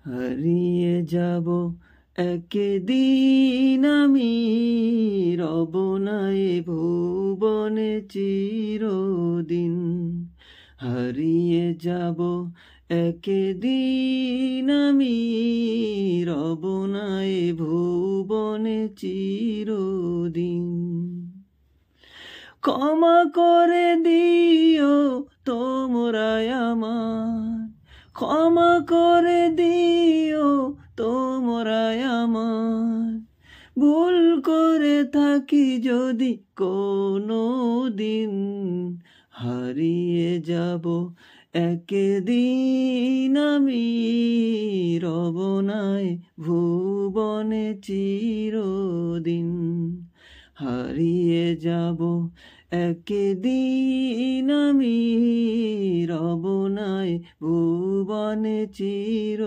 হারিয়ে যাব একদিন আমি, রব না এ ভুবনে চিরদিন। হারিয়ে যাব একদিন আমি, রব না এ ভুবনে চিরদিন। ক্ষমা করে দিও তোমরা আমার, ক্ষমা করে দিও তোমরা আমার। ভুল করে থাকি যদি কোনো দিন, হারিয়ে যাব একদিন আমি, রব না এ ভুবনে চিরদিন। হারিয়ে যাব একদিন আমি, রব না এ ভুবনে চির